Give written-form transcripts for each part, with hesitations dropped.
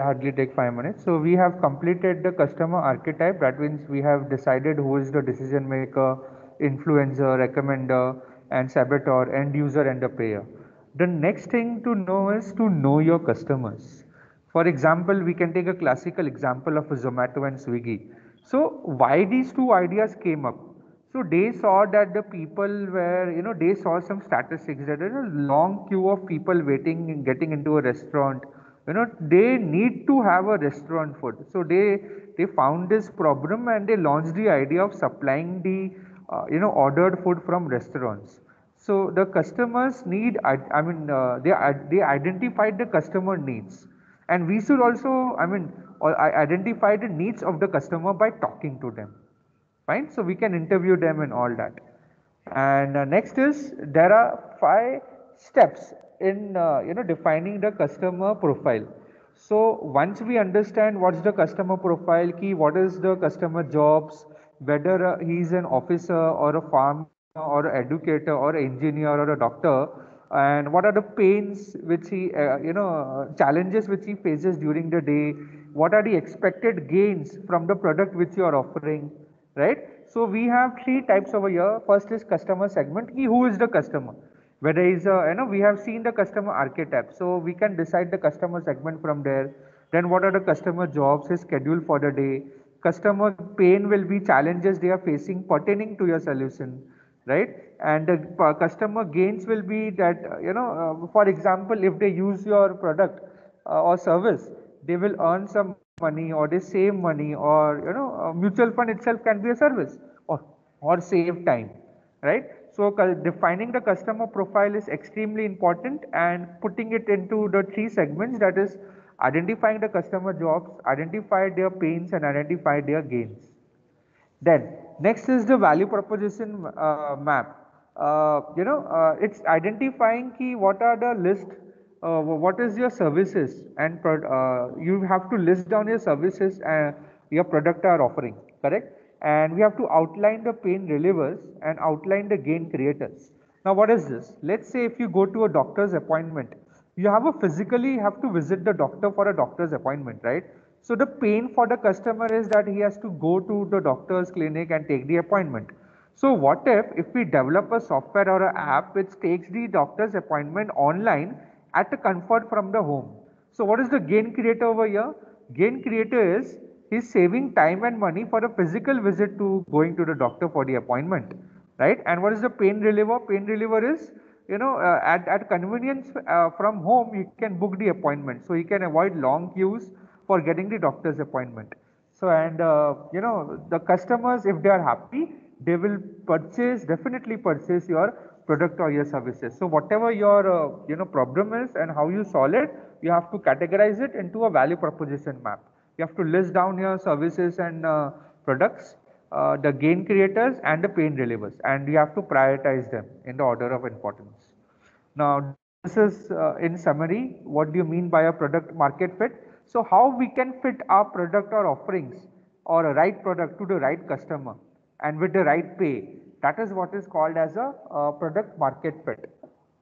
hardly take 5 minutes. So we have completed the customer archetype. That means we have decided who is the decision maker, influencer, recommender, and saboteur, end user, and the payer. The next thing to know is to know your customers. For example, we can take a classical example of a Zomato and Swiggy. So why these two ideas came up? So they saw that the people were, they saw some statistics that there is a long queue of people waiting and getting into a restaurant. They need to have a restaurant food. So they found this problem and they launched the idea of supplying the, ordered food from restaurants. So the customers need, they identified the customer needs, and we should also, identify the needs of the customer by talking to them. Fine, so we can interview them and all that. And next is there are 5 steps in defining the customer profile. So once we understand what's the customer profile key, what is the customer jobs, whether he's an officer or a farmer or an educator or an engineer or a doctor, and what are the pains which he challenges which he faces during the day, what are the expected gains from the product which you are offering, right? So we have 3 types over here. First is customer segment. Who is the customer? Whether is we have seen the customer archetype, so we can decide the customer segment from there. Then what are the customer jobs, his schedule for the day? Customer pain will be challenges they are facing pertaining to your solution, right? And the customer gains will be that for example, if they use your product or service, they will earn some money or they save money, or mutual fund itself can be a service, or save time, right? So defining the customer profile is extremely important, and putting it into the 3 segments, that is identifying the customer jobs, identify their pains, and identify their gains. Then next is the value proposition map. It's identifying key what are the list, what is your services, and you have to list down your services and your product are offering, correct? And we have to outline the pain relievers and outline the gain creators. Now what is this? Let's say if you go to a doctor's appointment, you have a physically have to visit the doctor for a doctor's appointment, right? So the pain for the customer is that he has to go to the doctor's clinic and take the appointment. So what if we develop a software or an app which takes the doctor's appointment online at the comfort from the home? So what is the gain creator over here? Gain creator is he's saving time and money for a physical visit to going to the doctor for the appointment, right? And what is the pain reliever? Pain reliever is at convenience from home you can book the appointment, so you can avoid long queues for getting the doctor's appointment. So and the customers, if they are happy, they will definitely purchase your product or your services. So whatever your problem is and how you solve it, you have to categorize it into a value proposition map. You have to list down your services and products, the gain creators and the pain relievers, and you have to prioritize them in the order of importance. Now this is in summary, what do you mean by a product market fit? So how we can fit our product or offerings or a right product to the right customer and with the right pay, that is what is called as a product market fit,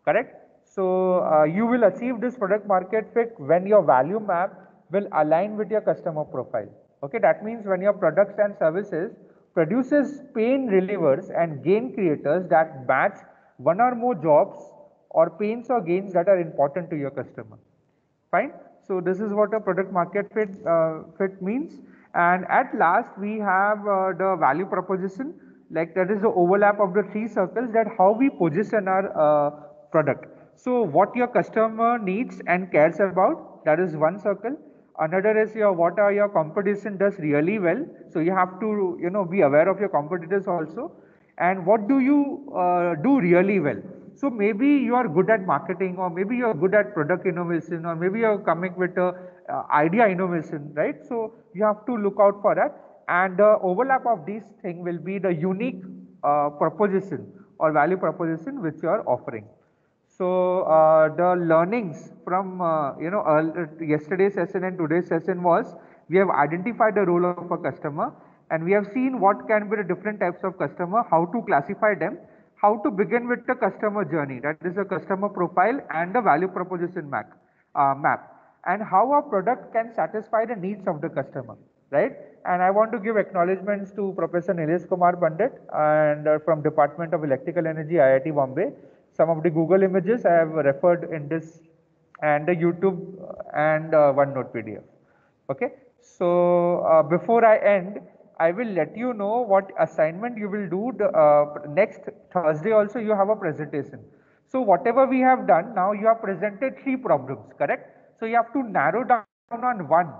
correct? So you will achieve this product market fit when your value map will align with your customer profile. Okay, that means when your products and services produces pain relievers and gain creators that match one or more jobs or pains or gains that are important to your customer. Fine. So this is what a product market fit means. And at last we have the value proposition, like that is the overlap of the 3 circles, that how we position our product. So what your customer needs and cares about, that is one circle. Another is your what are your competition does really well. So you have to be aware of your competitors also. And what do you do really well? So maybe you are good at marketing, or maybe you are good at product innovation, or maybe you are coming with a idea innovation, right? So you have to look out for that, and the overlap of these things will be the unique proposition or value proposition which you are offering. So the learnings from yesterday's session and today's session was, we have identified the role of a customer, and we have seen what can be the different types of customer, how to classify them, how to begin with the customer journey, that is a customer profile and the value proposition map. and how a product can satisfy the needs of the customer, right? And I want to give acknowledgements to Professor Nilesh Kumar Pandit and from Department of Electrical Energy, IIT Bombay. Some of the Google images I have referred in this, and the YouTube and OneNote PDF. Okay, so before I end, I will let you know what assignment you will do next Thursday. Also, you have a presentation. So whatever we have done now, you have presented 3 problems, correct? So you have to narrow down on one,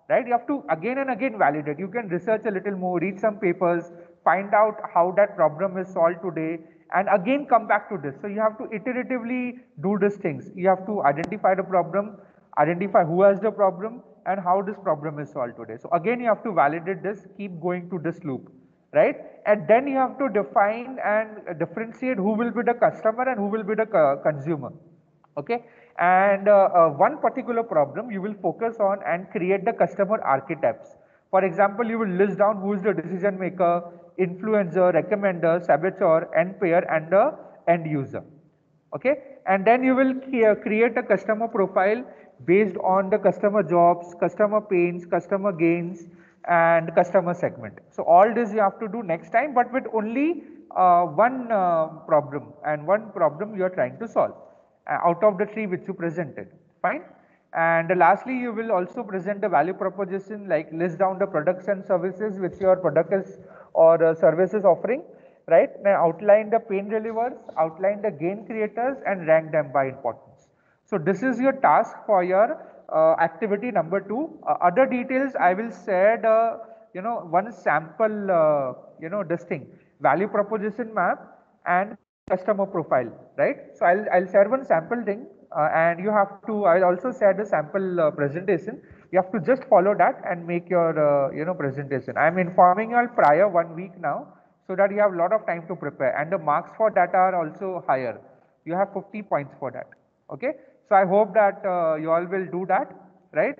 right? You have to again and again validate. You can research a little more, read some papers, find out how that problem is solved today, and again come back to this. So you have to iteratively do these things. You have to identify the problem, identify who has the problem, and how this problem is solved today. So again, you have to validate this, keep going to this loop, right? And then you have to define and differentiate who will be the customer and who will be the consumer. Okay, and one particular problem you will focus on and create the customer archetypes. For example, you will list down who is the decision maker, influencer, recommender, saboteur, end payer, and the end user. Okay, and then you will create a customer profile based on the customer jobs, customer pains, customer gains, and customer segment. So all this you have to do next time, but with only one problem, and one problem you are trying to solve out of the 3 which you presented. Fine. And lastly, you will also present the value proposition, like list down the products and services which your product is or service is offering, right? Now outline the pain relievers, outline the gain creators, and rank them by importance. So this is your task for your activity number 2. Other details I will share the, one sample, this thing, value proposition map and customer profile, right? So I'll share one sample thing, and you have to, I'll also share the sample presentation. You have to just follow that and make your, presentation. I'm informing you all prior 1 week now, so that you have a lot of time to prepare, and the marks for that are also higher. You have 50 points for that. Okay, so I hope that you all will do that, right?